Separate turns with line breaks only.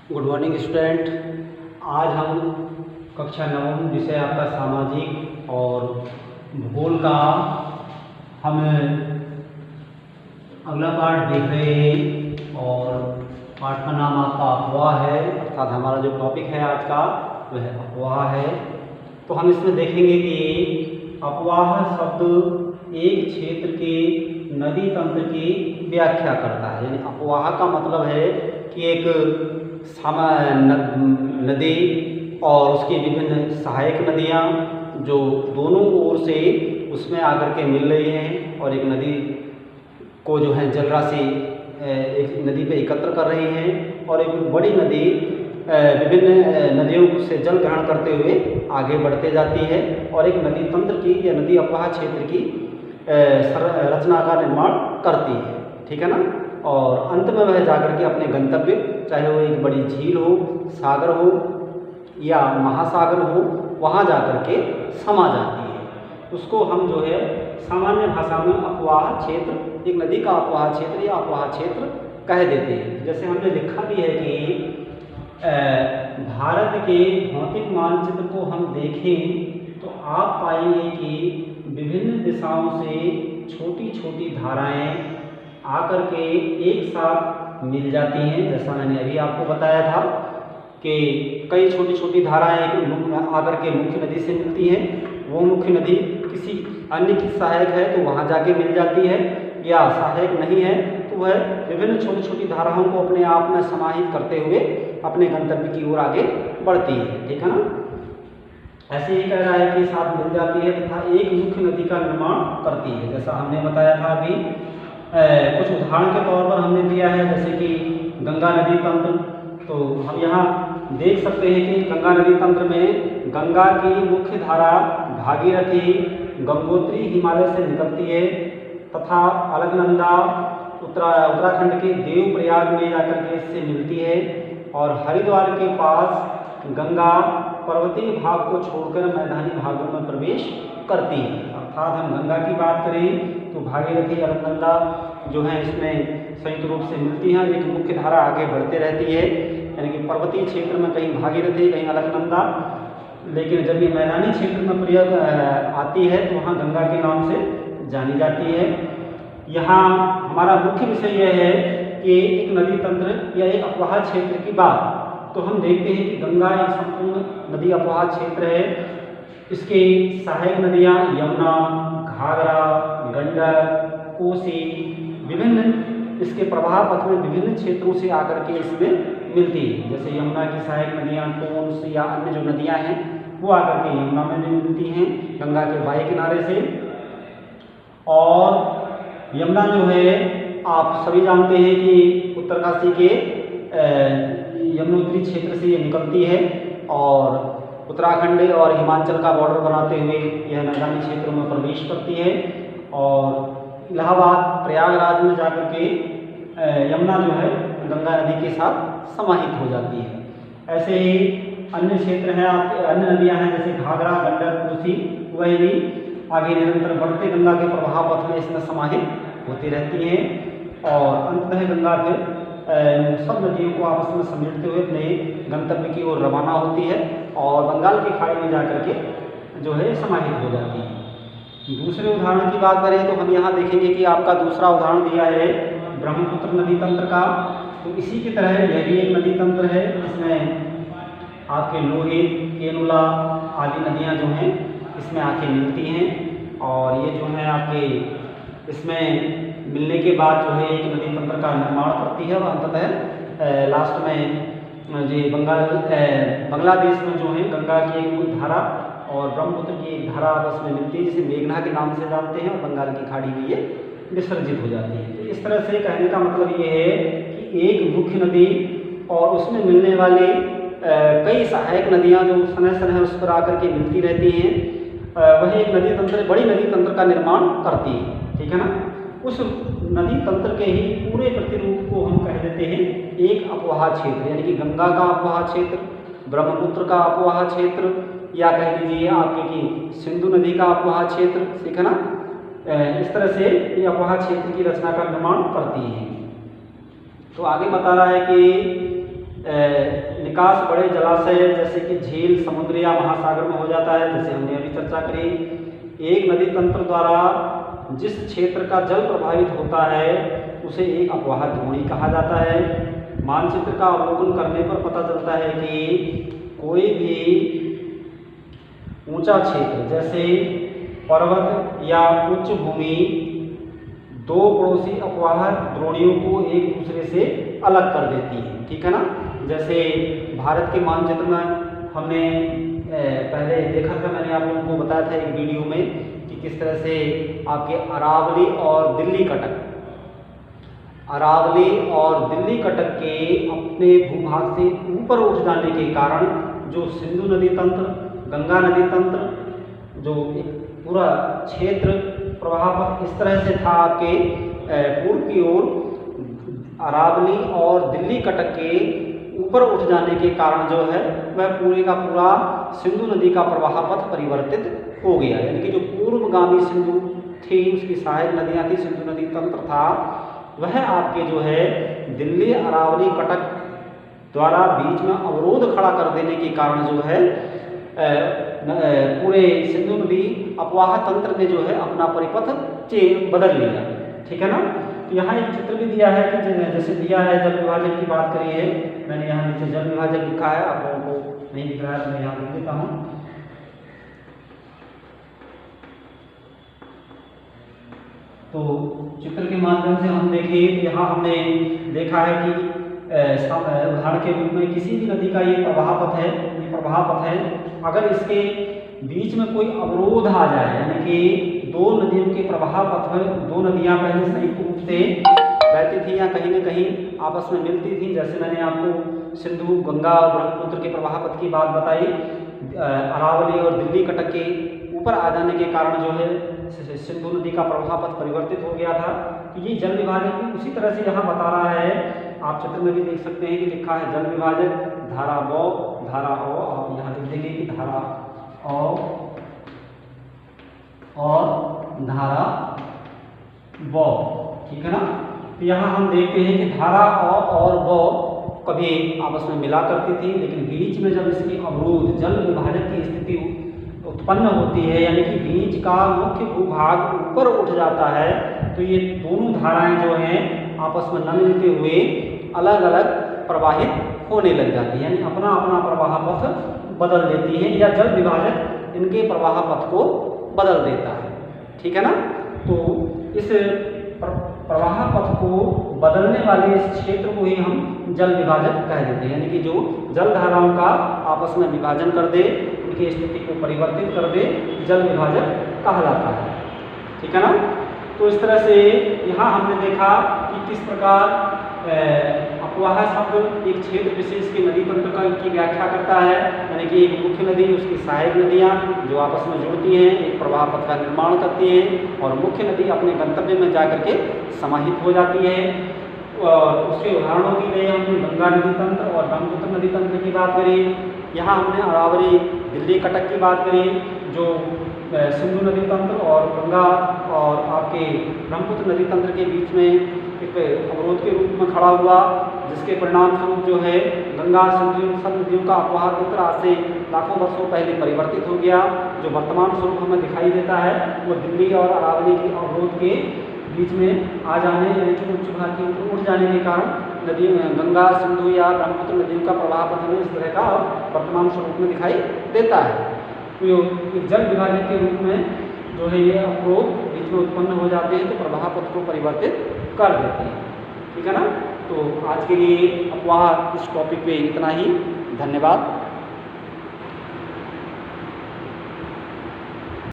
Good morning student. आज हम कक्षा नवम विषय आपका सामाजिक और भूगोल का हम अगला पाठ देख रहे हैं और पाठ का नाम आपका अफवाह है, अर्थात हमारा जो टॉपिक है आज का वह अफवाह है। तो हम इसमें देखेंगे कि अफवाह शब्द एक क्षेत्र के नदी तंत्र की व्याख्या करता है। यानी अफवाह का मतलब है कि एक नदी और उसकी विभिन्न सहायक नदियाँ जो दोनों ओर से उसमें आकर के मिल रही हैं और एक नदी को जो है जलराशि एक नदी पे एकत्र कर रही हैं और एक बड़ी नदी विभिन्न नदियों से जल ग्रहण करते हुए आगे बढ़ते जाती है और एक नदी तंत्र की या नदी अफवाह क्षेत्र की रचना का निर्माण करती है, ठीक है ना। और अंत में वह जाकर के अपने गंतव्य, चाहे वो एक बड़ी झील हो, सागर हो या महासागर हो, वहाँ जाकर के समा जाती है। उसको हम जो है सामान्य भाषा में अफवाह क्षेत्र, एक नदी का अफवाह क्षेत्र या अफवाह क्षेत्र कह देते हैं। जैसे हमने लिखा भी है कि भारत के भौतिक मानचित्र को हम देखें तो आप पाएंगे कि विभिन्न दिशाओं से छोटी छोटी धाराएं आकर के एक साथ मिल जाती हैं। जैसा मैंने अभी आपको बताया था कि कई छोटी छोटी धाराएं आकर के मुख्य नदी से मिलती हैं। वो मुख्य नदी किसी अन्य की सहायक है तो वहाँ जाके मिल जाती है, या सहायक नहीं है तो वह विभिन्न छोटी छोटी धाराओं को अपने आप में समाहित करते हुए अपने गंतव्य की ओर आगे बढ़ती है, ठीक है ना। ऐसे ही कह रहा है कि साथ मिल जाती है तथा एक मुख्य नदी का निर्माण करती है। जैसा हमने बताया था अभी, कुछ उदाहरण के तौर पर हमने दिया है, जैसे कि गंगा नदी तंत्र। तो हम यहाँ देख सकते हैं कि गंगा नदी तंत्र में गंगा की मुख्य धारा भागीरथी गंगोत्री हिमालय से निकलती है तथा अलकनंदा उत्तराखंड के देवप्रयाग में जाकर के इससे मिलती है और हरिद्वार के पास गंगा पर्वतीय भाग को छोड़कर मैदानी भागों में प्रवेश करती है। अर्थात हम गंगा की बात करें तो भागीरथी अलकनंदा जो है इसमें संयुक्त रूप से मिलती हैं। एक मुख्य धारा आगे बढ़ते रहती है, यानी कि पर्वतीय क्षेत्र में कहीं भागीरथी कहीं अलकनंदा, लेकिन जब ये मैदानी क्षेत्र में प्रयोग आती है तो वहाँ गंगा के नाम से जानी जाती है। यहाँ हमारा मुख्य विषय यह है कि एक नदी तंत्र या एक अफवाह क्षेत्र की बात, तो हम देखते हैं कि गंगा एक संपूर्ण नदी अफवाह क्षेत्र है। इसकी सहायक नदियाँ यमुना, घाघरा, गंडक, कोसी विभिन्न इसके प्रवाह पथ में विभिन्न क्षेत्रों से आकर के इसमें मिलती है। जैसे यमुना की सहायक नदियाँ टोंस या अन्य जो नदियाँ हैं वो आकर के यमुना में भी मिलती हैं गंगा के बाएं किनारे से। और यमुना जो है आप सभी जानते हैं कि उत्तरकाशी के यमुनोत्री क्षेत्र से ये निकलती है और उत्तराखंड और हिमाचल का बॉर्डर बनाते हुए यह मैदानी क्षेत्रों में प्रवेश करती है और इलाहाबाद प्रयागराज में जाकर के यमुना जो है गंगा नदी के साथ समाहित हो जाती है। ऐसे ही अन्य क्षेत्र हैं, अन्य नदियां हैं जैसे घाघरा, गंडक, कोसी, वह भी आगे निरंतर बढ़ते गंगा के प्रवाह पथ में इसमें समाहित होती रहती हैं और अंततः गंगा फिर सब नदियों को आपस में समेटते हुए अपने गंतव्य की ओर रवाना होती है और बंगाल की खाड़ी में जाकर के जो है समाहित हो जाती है। दूसरे उदाहरण की बात करें तो हम यहाँ देखेंगे कि आपका दूसरा उदाहरण दिया है ब्रह्मपुत्र नदी तंत्र का। तो इसी की तरह यह भी एक नदी तंत्र है जिसमें आपके लोहित, केनुला आदि नदियाँ जो हैं इसमें आके मिलती हैं और ये जो है आपके इसमें मिलने के बाद जो है एक नदी तंत्र का निर्माण करती है और अंततः लास्ट में जो बांग्लादेश में जो है गंगा की एक मुख्य धारा और ब्रह्मपुत्र की एक धारा आपस में मिलती है जिसे मेघना के नाम से जानते हैं और बंगाल की खाड़ी में ये विसर्जित हो जाती है। तो इस तरह से कहने का मतलब ये है कि एक मुख्य नदी और उसमें मिलने वाले कई सहायक नदियाँ जो समय समय उस पर आकर के मिलती रहती हैं, वही एक नदी तंत्र, बड़ी नदी तंत्र का निर्माण करती है, ठीक है ना। उस नदी तंत्र के ही पूरे प्रतिरूप को हम कह देते हैं एक अफवाह क्षेत्र, यानी कि गंगा का अफवाह क्षेत्र, ब्रह्मपुत्र का अफवाह क्षेत्र, या कह लीजिए आपके कि सिंधु नदी का अफवाह क्षेत्र, ठीक है ना। इस तरह से ये अफवाह क्षेत्र की रचना का निर्माण करती है। तो आगे बता रहा है कि निकास बड़े जलाशय जैसे कि झील, समुद्र या महासागर में हो जाता है, जैसे हमने अभी चर्चा करी। एक नदी तंत्र द्वारा जिस क्षेत्र का जल प्रभावित होता है उसे एक अपवाह द्रोणी कहा जाता है। मानचित्र का अवलोकन करने पर पता चलता है कि कोई भी ऊंचा क्षेत्र जैसे पर्वत या उच्च भूमि दो पड़ोसी अपवाह द्रोणियों को एक दूसरे से अलग कर देती है, ठीक है ना। जैसे भारत के मानचित्र में हमने पहले देखा था, मैंने आप लोगों को बताया था एक वीडियो में कि किस तरह से आपके अरावली और दिल्ली कटक, अरावली और दिल्ली कटक के अपने भूभाग से ऊपर उठ जाने के कारण जो सिंधु नदी तंत्र, गंगा नदी तंत्र, जो एक पूरा क्षेत्र प्रवाह पथ इस तरह से था आपके पूर्व की ओर, अरावली और दिल्ली कटक के ऊपर उठ जाने के कारण जो है वह पूरे का पूरा सिंधु नदी का प्रवाह पथ परिवर्तित हो गया। यानी कि जो पूर्वगामी सिंधु थी, उसकी सहायक नदियाँ थी, सिंधु नदी तंत्र था, वह आपके जो है दिल्ली अरावली कटक द्वारा बीच में अवरोध खड़ा कर देने के कारण जो है पूरे सिंधु नदी अपवाह तंत्र ने जो है अपना परिपथ बदल लिया, ठीक है ना। तो यहाँ एक चित्र भी दिया है कि जैसे दिया है जल विभाजन की बात करी है, मैंने यहाँ नीचे जल विभाजन लिखा है, आप लोगों को नहीं दिख रहा है तो मैं यहाँ लिख देता हूँ। तो चित्र के माध्यम से हम देखिए, यहाँ हमने देखा है कि उदाहरण के रूप में किसी भी नदी का ये प्रवाह पथ है, ये प्रवाह पथ है, अगर इसके बीच में कोई अवरोध आ जाए, यानी कि दो नदियों के प्रवाह पथ में दो नदियाँ पहले संयुक्त रूप से बहती थी या कहीं न कहीं आपस में मिलती थी, जैसे मैंने आपको सिंधु, गंगा और ब्रह्मपुत्र के प्रवाह पथ की बात बताई, अरावली और दिल्ली कटक के ऊपर आ जाने के कारण जो है सिंधु नदी का प्रवाह पथ परिवर्तित हो गया था। तो ये जल विभाजन भी उसी तरह से यहाँ बता रहा है, आप चित्र में भी देख सकते हैं कि लिखा है जल विभाजन, धारा ब, धारा अ, और यहाँ लिख देंगे कि धारा अ और धारा ब, ठीक है ना। तो यहाँ हम देखते हैं कि धारा अ और ब कभी आपस में मिला करती थी, लेकिन बीच में जब इसकी अवरोध जल विभाजन की स्थिति उत्पन्न होती है, यानी कि बीच का मुख्य भूभाग ऊपर उठ जाता है, तो ये दोनों धाराएं जो हैं आपस में न मिलते हुए अलग अलग प्रवाहित होने लग जाती है, यानी अपना अपना प्रवाह पथ बदल देती हैं, या जल विभाजन इनके प्रवाह पथ को बदल देता है, ठीक है ना। तो इस प्रवाह पथ को बदलने वाले इस क्षेत्र को ही हम जल विभाजन कह देते हैं, यानी कि जो जल धाराओं का आपस में विभाजन कर दे, उनकी स्थिति को परिवर्तित कर दे, जल विभाजन कहलाता है, ठीक है ना। तो इस तरह से यहाँ हमने देखा कि किस प्रकार अपवाह शब्द एक क्षेत्र विशेष के नदी तंत्र की व्याख्या करता है, यानी कि एक मुख्य नदी, उसकी सहायक नदियाँ जो आपस में जुड़ती हैं, एक प्रवाह पथ का निर्माण करती हैं, और मुख्य नदी अपने गंतव्य में जाकर के समाहित हो जाती है। और उसके उदाहरणों की लिए हमने गंगा नदी तंत्र और ब्रह्मपुत्र नदी तंत्र की बात करी। यहाँ हमने अरावली, दिल्ली कटक की बात करी, जो सिंधु नदी तंत्र और गंगा और आपके ब्रह्मपुत्र नदी तंत्र के बीच में एक अवरोध के रूप में खड़ा हुआ, जिसके परिणाम स्वरूप जो है गंगा सिंधु सब नदियों का अपवाह तंत्र आज से लाखों वर्षों पहले परिवर्तित हो गया। जो वर्तमान स्वरूप हमें दिखाई देता है वो दिल्ली और अरावली के अवरोध के बीच में आ जाने, यानी कि उच्च भाग के ऊपर उठ जाने के कारण नदी गंगा, सिंधु या ब्रह्मपुत्र नदियों का प्रवाह पथ में इस तरह का वर्तमान स्वरूप में दिखाई देता है। तो एक जल विभाजन के रूप में जो है ये अवरोध बीच में उत्पन्न हो जाते हैं, तो प्रवाह पथ को परिवर्तित कर देते हैं, ठीक है ना। तो आज के लिए अपवाह इस टॉपिक पे इतना ही, धन्यवाद।